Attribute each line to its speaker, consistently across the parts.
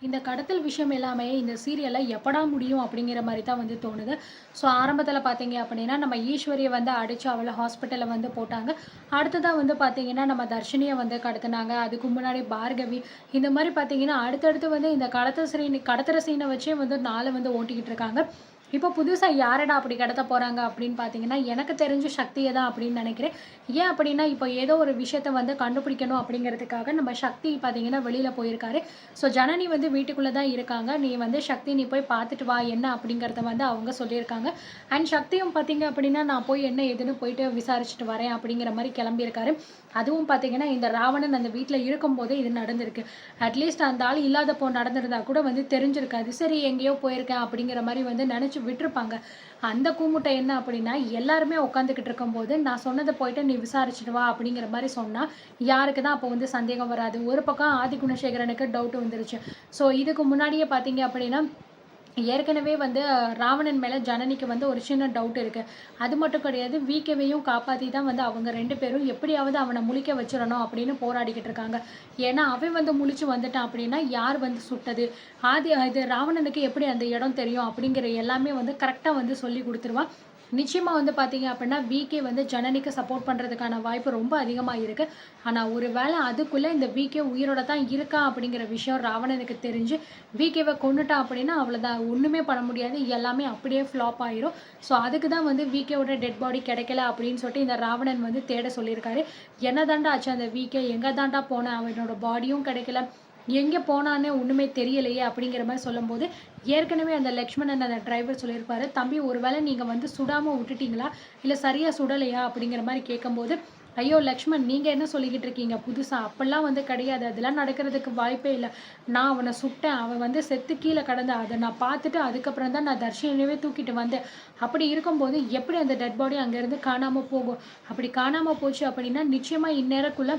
Speaker 1: இந்த கடத்தல் விஷயம் எல்லாமே இந்த சீரியல்ல எப்படா முடியும் அப்படிங்கிற மாரி தான் வந்து தோணுது. ஸோ ஆரம்பத்தில பார்த்தீங்க அப்படின்னா, நம்ம ஈஸ்வரிய வந்து அடிச்சு அவள ஹாஸ்பிட்டல்ல வந்து போட்டாங்க. அடுத்ததா வந்து பார்த்தீங்கன்னா, நம்ம தர்ஷினிய வந்து கடத்துனாங்க. அதுக்கு முன்னாடி பார்கவி. இந்த மாரி பார்த்தீங்கன்னா, அடுத்தடுத்து வந்து இந்த கடத்துற சீன வச்சே வந்து நாள வந்து ஓட்டிக்கிட்டு இருக்காங்க. இப்போ புதுசா யாரடா அப்படி கடத்த போறாங்க அப்படின்னு பார்த்தீங்கன்னா, எனக்கு தெரிஞ்சு சக்திய தான் அப்படின்னு நெனைக்கிறேன். ஏன் அப்படின்னா, இப்போ ஏதோ ஒரு விஷயத்த வந்து கண்டுபிடிக்கணும் அப்படிங்கிறதுக்காக நம்ம சக்தி பார்த்தீங்கன்னா, வெளியில போயிருக்காரு. ஸோ ஜனனி வந்து வீட்டுக்குள்ள தான் இருக்காங்க. நீ போய் பார்த்துட்டு வா என்ன அப்படிங்கிறத வந்து அவங்க சொல்லியிருக்காங்க. அண்ட் சக்தியும் பார்த்தீங்க அப்படின்னா, நான் போய் என்ன ஏதுன்னு போயிட்டு விசாரிச்சுட்டு வரேன் அப்படிங்கிற மாரி கிளம்பியிருக்காரு. அதுவும் பார்த்தீங்கன்னா, இந்த ராவணன் அந்த வீட்ல இருக்கும்போதே இது நடந்திருக்கு. அட்லீஸ்ட் அந்த ஆள் இல்லாதப்போ நடந்திருந்தா கூட வந்து தெரிஞ்சிருக்காது. சரி எங்கேயோ போயிருக்கேன் அப்படிங்கிற மாரி வந்து நெனச்சு விட்டுருப்பாங்க. அந்த கூமுட்டை என்ன அப்படின்னா, எல்லாருமே உட்காந்துக்கிட்டு இருக்கும்போது, நான் சொன்னத போயிட்டு நீ விசாரிச்சுட்டு வா அப்படிங்கிற மாரி சொன்னா, யாருக்கு தான் அப்போ வந்து சந்தேகம் வராது. ஒரு பக்கம் ஆதி குணசேகரனுக்கு டவுட் வந்துருச்சு. ஸோ இதுக்கு முன்னாடியே பார்த்தீங்க அப்படின்னா, ஏற்கனவே வந்து ராவணன் மேல ஜனனிக்கு வந்து ஒரு சின்ன டவுட் இருக்கு. அது மட்டும் கிடையாது, விகேவையும் காப்பாத்தி தான் வந்து அவங்க 2 பேரும் எப்படியாவது அவன முழிக்க வச்சிரணும் அப்படின்னு போராடிக்கிட்டு இருக்காங்க. ஏன்னா, அவன் வந்து முழிச்சு வந்துட்டான் அப்படின்னா, யார் வந்து சுட்டது? இது ராவணனுக்கு எப்படி அந்த இடம் தெரியும்? அப்படிங்கிற எல்லாமே வந்து கரெக்ட்டா வந்து சொல்லிக் குடுத்துருவான். நிச்சயமா வந்து பார்த்தீங்க அப்படின்னா, விகே வந்து ஜனனிக்கு சப்போர்ட் பண்றதுக்கான வாய்ப்பு ரொம்ப அதிகமா இருக்கு. ஆனா, ஒரு வேளை அதுக்குள்ள இந்த விகே உயிரோட தான் இருக்கான் அப்படிங்கிற விஷயம் ராவணனுக்கு தெரிஞ்சு, விகேவ கொன்னுட்டான் அப்படின்னா அவ்வளோதான். ஒண்ணுமே பண்ண முடியாது. எல்லாமே அப்படியே ஃப்ளாப் ஆயிரும். ஸோ, அதுக்கு தான் வந்து விகேவோட டெட் பாடி கிடைக்கல அப்படின்னு சொல்லிட்டு இந்த ராவணன் வந்து தேட சொல்லியிருக்காரு. என்ன தான்டா ஆச்சு அந்த விகே? எங்க தான்டா போனான்? அவனோட பாடியும் கிடைக்கல. எங்கே போனான்னே ஒண்ணுமே தெரியலையே! அப்படிங்கிற மாரி சொல்லும்போது, ஏற்கனவே அந்த லக்ஷ்மணன் அந்த டிரைவர் சொல்லியிருப்பாரு, "தம்பி ஒரு வேளை நீங்க வந்து சுடாம விட்டுட்டீங்களா? இல்ல சரியா சுடலையா?" அப்படிங்கிற மாரி கேட்கும்போது, "ஐயோ! லக்ஷ்மண் நீங்க என்ன சொல்லிக்கிட்டு இருக்கீங்க புதுசா? அப்பல்லாம் வந்து கிடையாது. அதெல்லாம் நடக்கிறதுக்கு வாய்ப்பே இல்ல. நான் அவன சுட்டேன். அவன் வந்து செத்து கீழ கிடந்தான். அத நான் பார்த்துட்டு அதுக்கப்புறம் தான் நான் தர்ஷினியவே தூக்கிட்டு வந்தேன். அப்படி இருக்கும்போது எப்படி அந்த டெட் பாடி அங்கேருந்து காணாம போகும்? அப்படி காணாம போச்சு அப்படின்னா, நிச்சயமா இந்நேரக்குள்ள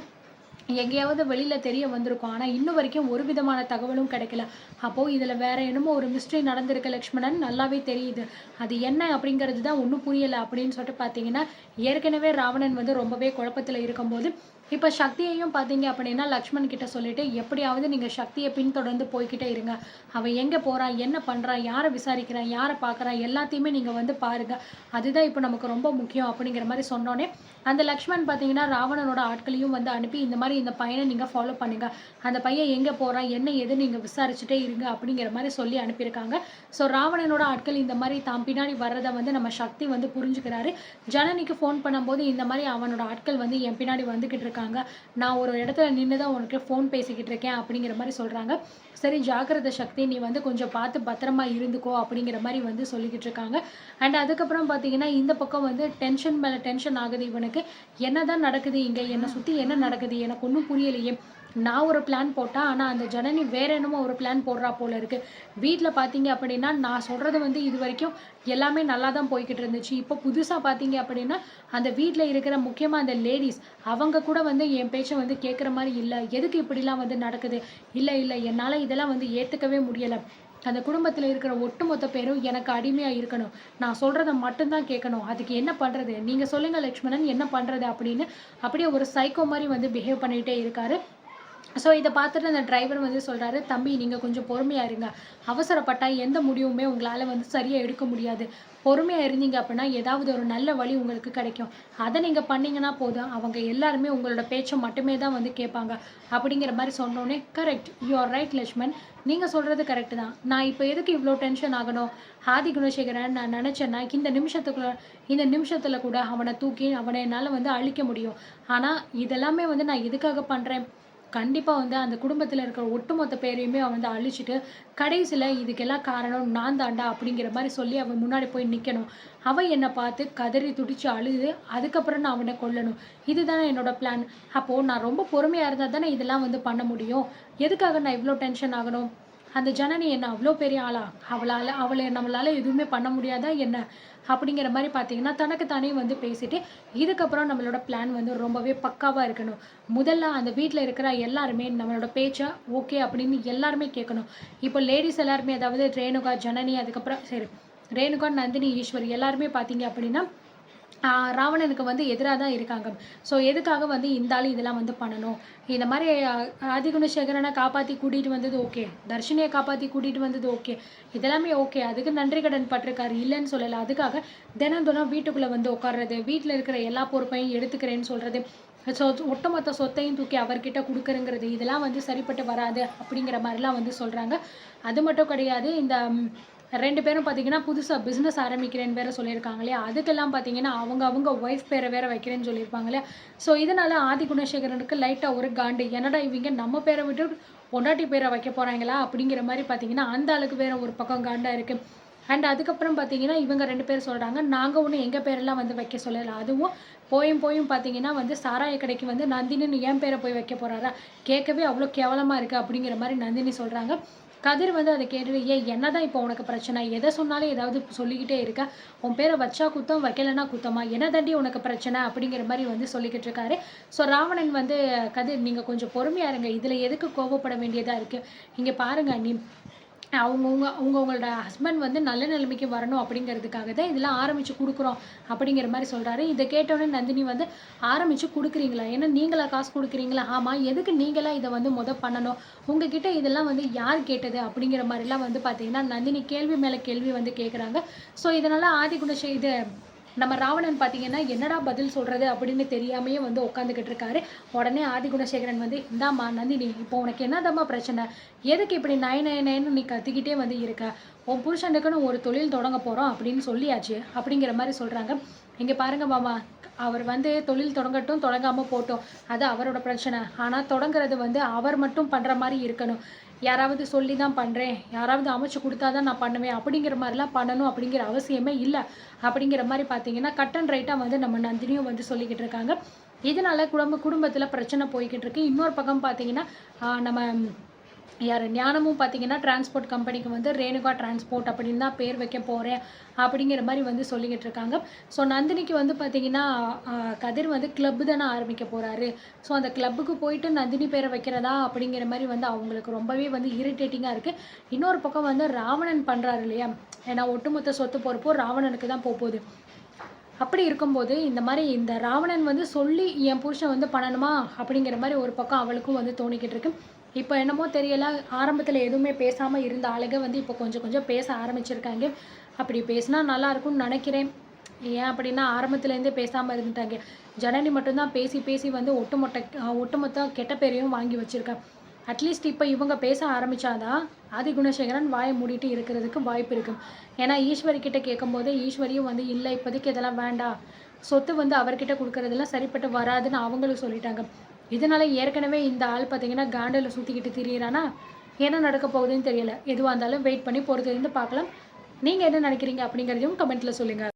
Speaker 1: எங்கேயாவது வெளியில தெரிய வந்திருக்கும். ஆனா, இன்ன வரைக்கும் ஒரு விதமான தகவலும் கிடைக்கல. அப்போ இதுல வேற என்னமோ ஒரு மிஸ்ட்ரி நடந்திருக்கு லக்ஷ்மணன். நல்லாவே தெரியுது. அது என்ன அப்படிங்கிறது தான் ஒண்ணும் புரியல அப்படின்னு சொல்லிட்டு பார்த்தீங்கன்னா, ஏற்கனவே ராவணன் வந்து ரொம்பவே குழப்பத்துல இருக்கும்போது, இப்ப சக்தியையும் பார்த்தீங்க அப்படின்னா, லக்ஷ்மண் கிட்ட சொல்லிட்டு, எப்படியாவது நீங்க சக்திய பின்தொடர்ந்து போய்க்கிட்டே இருங்க. அவன் எங்க போறான்? என்ன பண்றான்? யார விசாரிக்கிறான்? யார பார்க்குறான்? எல்லாத்தையுமே நீங்க வந்து பாருங்க. அதுதான் இப்ப நமக்கு ரொம்ப முக்கியம் அப்படிங்கிற மாரி சொன்னோனே, அந்த லக்ஷ்மண் பார்த்தீங்கன்னா, ராவணனோட ஆட்களையும் வந்து அனுப்பி, இந்த மாரி இந்த பையன நீங்க ஃபாலோ பண்ணுங்க. அந்த பையன் எங்க போறான்? என்ன ஏதுன்னு நீங்க விசாரிச்சுட்டே இருங்க அப்படிங்கிற மாரி சொல்லி அனுப்பியிருக்காங்க. ஸோ ராவணனோட ஆட்கள் இந்த மாரி தான் பின்னாடி வர்றத வந்து நம்ம சக்தி வந்து புரிஞ்சுக்கிறாரு. ஜனனிக்கு ஃபோன் பண்ணும்போது, இந்த மாரி அவனோட ஆட்கள் வந்து என் பின்னாடி வந்துகிட்டு இருக்காங்க. நான் ஒரு இடத்துல நின்னு தான் உனக்கு ஃபோன் பேசிக்கிட்டு இருக்கேன் அப்படிங்கிற மாரி சொல்றாங்க. சரி ஜாக்கிரதை சக்தி, நீ வந்து கொஞ்சம் பார்த்து பத்திரமா இருந்துக்கோ அப்படிங்கிற மாரி வந்து சொல்லிக்கிட்டு இருக்காங்க. அண்ட் அதுக்கப்புறம் பார்த்தீங்கன்னா, இந்த பக்கம் வந்து டென்ஷன் மேல டென்ஷன் ஆகுது இவனுக்கு. என்னதான் நடக்குது இங்க? என்ன சுத்தி என்ன நடக்குது? எனக்கு ஒண்ணும் புரியலையே! நான் ஒரு பிளான் போட்டா, ஆனா அந்த ஜனனி வேற என்னமோ ஒரு பிளான் போடுறா போல இருக்கு. வீட்ல பார்த்தீங்க அப்படின்னா, நான் சொல்றது வந்து இதுவரைக்கும் எல்லாமே நல்லா தான் போய்க்கிட்டு இருந்துச்சு. இப்போ புதுசா பார்த்தீங்க அப்படின்னா, அந்த வீட்ல இருக்கிற முக்கியமா அந்த லேடீஸ் அவங்க கூட வந்து என் பேச்ச வந்து கேட்குற மாரி இல்ல. எதுக்கு இப்படிலாம் வந்து நடக்குது? இல்ல என்னால இதெல்லாம் வந்து ஏத்துக்கவே முடியல. அந்த குடும்பத்தில இருக்கிற ஒட்டுமொத்த பேரும் எனக்கு அடிமையா இருக்கணும். நான் சொல்றத மட்டும் தான் கேட்கணும். அதுக்கு என்ன பண்றது? நீங்க சொல்லுங்க லட்சுமணன் என்ன பண்றது? அப்படின்னு அப்படியே ஒரு சைக்கோ மாரி வந்து பிஹேவ் பண்ணிட்டே இருக்காரு. ஸோ இத பார்த்துட்டு அந்த டிரைவர் வந்து சொல்றாரு, "தம்பி நீங்க கொஞ்சம் பொறுமையா இருங்க. அவசரப்பட்டா எந்த முடிவுமே உங்களால வந்து சரியா எடுக்க முடியாது. பொறுமையா இருந்தீங்க அப்படின்னா, ஏதாவது ஒரு நல்ல வழி உங்களுக்கு கிடைக்கும். அத நீங்க பண்ணீங்கன்னா போதும். அவங்க எல்லாருமே உங்களோட பேச்ச மட்டுமே தான் வந்து கேட்பாங்க." அப்படிங்கிற மாரி சொன்னோனே, "correct. You are right Lakshman. நீங்க சொல்றது கரெக்ட் தான். நான் இப்ப எதுக்கு இவ்ளோ டென்ஷன் ஆகணும்? ஆதி குணசேகரன் நான் நெனச்சேன்னா, இந்த நிமிஷத்துல கூட அவன தூக்கி அவன என்னால வந்து அழிக்க முடியும். ஆனா இதெல்லாமே வந்து நான் எதுக்காக பண்றேன்? கண்டிப்பா வந்து அந்த குடும்பத்தில இருக்கிற ஒட்டுமொத்த பேரையுமே அவன் வந்து அழிச்சுட்டு, கடைசில இதுக்கெல்லாம் காரணம் நான் தான்டா அப்படிங்கிற மாரி சொல்லி அவன் முன்னாடி போய் நிக்கணும். அவன் என்ன பார்த்து கதறி துடிச்சு அழுது, அதுக்கப்புறம் நான் அவன கொல்லணும். இதுதானே என்னோட பிளான். அப்போ நான் ரொம்ப பொறுமையா இருந்தா தானே இதெல்லாம் வந்து பண்ண முடியும். எதுக்காக நான் இவ்ளோ டென்ஷன் ஆகணும்? அந்த ஜனனி என்ன அவ்ளோ பெரிய ஆளா? அவள நம்மளால எதுவுமே பண்ண முடியாதா என்ன? அப்படிங்கிற மாரி பார்த்தீங்கன்னா, தனக்கு தானே வந்து பேசிட்டு, இதுக்கப்புறம் நம்மளோட பிளான் வந்து ரொம்பவே பக்காவா இருக்கணும். முதல்ல அந்த வீட்ல இருக்கிற எல்லாருமே நம்மளோட பேச்ச ஓகே அப்படின்னு எல்லாருமே கேட்கணும். இப்போ லேடீஸ் எல்லாருமே அதாவது ரேணுகா, ஜனனி அதுக்கப்புறம் சரி ரேணுகா, நந்தினி, ஈஸ்வரி எல்லாருமே பார்த்தீங்க அப்படின்னா ராவணனுக்கு வந்து எதிரா தான் இருக்காங்க. ஸோ எதுக்காக வந்து இந்த ஆளு இதெல்லாம் வந்து பண்ணணும்? இந்த மாரி ஆதிகுணசேகரன காப்பாத்தி கூட்டிட்டு வந்தது ஓகே. தர்ஷினிய காப்பாத்தி கூட்டிட்டு வந்தது ஓகே. இதெல்லாமே ஓகே. அதுக்கு நன்றி கடன் பட்டுருக்காரு. இல்லன்னு சொல்லல. அதுக்காக தினம் தினம் வீட்டுக்குள்ள வந்து உட்கார்றது, வீட்ல இருக்கிற எல்லா பொறுப்பையும் எடுத்துக்கிறேன்னு சொல்றது, ஸோ ஒட்டுமொத்த சொத்தையும் தூக்கி அவர்கிட்ட குடுக்குறேங்கிறது, இதெல்லாம் வந்து சரிப்பட்டு வராது அப்படிங்கிற மாரிலாம் வந்து சொல்றாங்க. அது மட்டும் கிடையாது. இந்த 2 பேரும் பார்த்தீங்கன்னா, புதுசா பிசினஸ் ஆரம்பிக்கிறேன்னு வேற சொல்லியிருக்காங்க இல்லையா? அதுக்கெல்லாம் பார்த்தீங்கன்னா, அவங்க ஒய்ஃப் பேர வேற வைக்கிறேன்னு சொல்லியிருப்பாங்க இல்லையா? ஸோ இதனால ஆதி குணசேகரனுக்கு லைட்டா ஒரு காண்டு. என்னடா இவங்க நம்ம பேர விட்டுட்டு பொண்டாட்டி பேர வைக்க போறாங்களா? அப்படிங்கிற மாரி பார்த்தீங்கன்னா, அந்த ஆளுக்கு வேற ஒரு பக்கம் காண்டா இருக்கு. அண்ட் அதுக்கப்புறம் பார்த்தீங்கன்னா, இவங்க 2 பேரும் சொல்றாங்க, நாங்க ஒண்ணும் எங்க பேரெல்லாம் வந்து வைக்க சொல்லல. அதுவும் போயும் பார்த்தீங்கன்னா வந்து சாராய கடைக்கு வந்து நந்தினின்னு என் பேர போய் வைக்க போறாரா? கேட்கவே அவ்ளோ கேவலமா இருக்கு அப்படிங்கிற மாரி நந்தினி சொல்றாங்க. கதிர் வந்து அத கேட்டுட்டு, "ஏய் என்னதான் இப்போ உனக்கு பிரச்சனை? எத சொன்னாலும் ஏதாவது சொல்லிக்கிட்டே இருக்க. உன் பேர வச்சா குத்தம், வைக்கலன்னா குத்தமா? என்ன தாண்டி உனக்கு பிரச்சனை?" அப்படிங்கிற மாரி வந்து சொல்லிக்கிட்டு இருக்காரு. ஸோ ராவணன் வந்து, "கதிர் நீங்க கொஞ்சம் பொறுமையா இருங்க. இதுல எதுக்கு கோவப்பட வேண்டியதா இருக்கு? இங்க பாருங்க அவங்களோட ஹஸ்பண்ட் வந்து நல்ல நிலைமைக்கு வரணும் அப்படிங்கிறதுக்காக தான் இதெல்லாம் ஆரம்பிச்சு குடுக்குறோம்." அப்படிங்கிற மாரி சொல்றாரு. இத கேட்டவுடனே நந்தினி வந்து, "ஆரம்பிச்சு குடுக்குறீங்களா? ஏன்னா நீங்களா காசு குடுக்குறீங்களா? ஆமா. எதுக்கு நீங்களா இத வந்து பண்ணணும்? உங்ககிட்ட இதெல்லாம் வந்து யார் கேட்டது?" அப்படிங்கிற மாரிலாம் வந்து பார்த்தீங்கன்னா, நந்தினி கேள்வி மேல கேள்வி வந்து கேட்குறாங்க. ஸோ இதனால இது நம்ம ராவணன் பார்த்தீங்கன்னா, என்னடா பதில் சொல்றது அப்படின்னு தெரியாமயே வந்து உட்காந்துக்கிட்டு இருக்காரு. உடனே ஆதிகுணசேகரன் வந்து, "இந்தாம்மா நந்தினி, இப்போ உனக்கு என்னதாம்மா பிரச்சனை? எதுக்கு இப்படி நய நய நயன்னு நீ கத்திக்கிட்டே வந்து இருக்க? உன் புருஷனுக்குன்னு ஒரு தொழில் தொடங்க போறோம் அப்படின்னு சொல்லியாச்சு." அப்படிங்கிற மாரி சொல்றாங்க. "இங்க பாருங்க மாமா, அவர் வந்து தொழில் தொடங்கட்டும், தொடங்காம போட்டும். அது அவரோட பிரச்சனை. ஆனா தொடங்குறது வந்து அவர் மட்டும் பண்ற மாரி இருக்கணும். யாராவது சொல்லி தான் பண்றேன், யாராவது அமைச்சு குடுத்தா தான் நான் பண்ணுவேன் அப்படிங்கிற மாரிலாம் பண்ணணும் அப்படிங்கிற அவசியமே இல்ல." அப்படிங்கிற மாரி பார்த்தீங்கன்னா, கட் அண்ட் ரைட்டா வந்து நம்ம நந்தினியும் வந்து சொல்லிக்கிட்டு இருக்காங்க. இதனால குடும்பத்தில பிரச்சனை போய்க்கிட்டு இருக்கு. இன்னொரு பக்கம் பார்த்தீங்கன்னா, நம்ம யாரு ஞானமும் பார்த்தீங்கன்னா, டிரான்ஸ்போர்ட் கம்பெனிக்கு வந்து ரேணுகா டிரான்ஸ்போர்ட் அப்படின்னு தான் பேர் வைக்க போறேன் அப்படிங்கிற மாரி வந்து சொல்லிக்கிட்டு இருக்காங்க. ஸோ நந்தினிக்கு வந்து பார்த்தீங்கன்னா, அ கதிர் வந்து கிளப் தானே ஆரம்பிக்க போறாரு. ஸோ அந்த கிளப்புக்கு போயிட்டு நந்தினி பேர வைக்கிறதா அப்படிங்கிற மாரி வந்து அவங்களுக்கு ரொம்பவே வந்து இரிட்டேட்டிங்கா இருக்கு. இன்னொரு பக்கம் வந்து ராவணன் பண்றாரு இல்லையா? ஏன்னா ஒட்டுமொத்த சொத்து பொறுப்பும் ராவணனுக்கு தான் போப்போது. அப்படி இருக்கும்போது, இந்த ராவணன் வந்து சொல்லி என் புருஷன் வந்து பண்ணணுமா? அப்படிங்கிற மாரி ஒரு பக்கம் அவளுக்கும் வந்து தோணிக்கிட்டு இருக்கு. இப்ப என்னமோ தெரியல, ஆரம்பத்தில எதுவுமே பேசாம இருந்த ஆளுங்க வந்து இப்போ கொஞ்சம் கொஞ்சம் பேச ஆரம்பிச்சிருக்காங்க. அப்படி பேசினா நல்லாயிருக்கும்னு நெனைக்கிறேன். ஏன் அப்படின்னா, ஆரம்பத்துலேருந்தே பேசாம இருந்துட்டாங்க. ஜனனி மட்டும் தான் பேசி பேசி வந்து ஒட்டுமொத்த கெட்ட பேரையும் வாங்கி வச்சிருக்கா. அட்லீஸ்ட் இப்ப இவங்க பேச ஆரம்பிச்சா தான், ஆதி குணசேகரன் வாய மூடிட்டு இருக்கிறதுக்கு வாய்ப்பு இருக்கு. ஏன்னா ஈஸ்வரி கிட்ட கேட்கும்போது, ஈஸ்வரியும் வந்து, "இல்ல இப்போதைக்கு இதெல்லாம் வேண்டாம். சொத்து வந்து அவர்கிட்ட குடுக்குறதெல்லாம் சரிப்பட்டு வராதுன்னு" அவங்களும் சொல்லிட்டாங்க. இதனால ஏற்கனவே இந்த ஆள் பார்த்தீங்கன்னா, காண்டுல சுத்திக்கிட்டு திரியிறானா, என்ன நடக்க போகுதுன்னு தெரியல. எதுவா இருந்தாலும் வெயிட் பண்ணி பொறுத்திருந்து பார்க்கலாம். நீங்க என்ன நினைக்கிறீங்க அப்படிங்கிறதையும் கமெண்ட்ல சொல்லுங்க.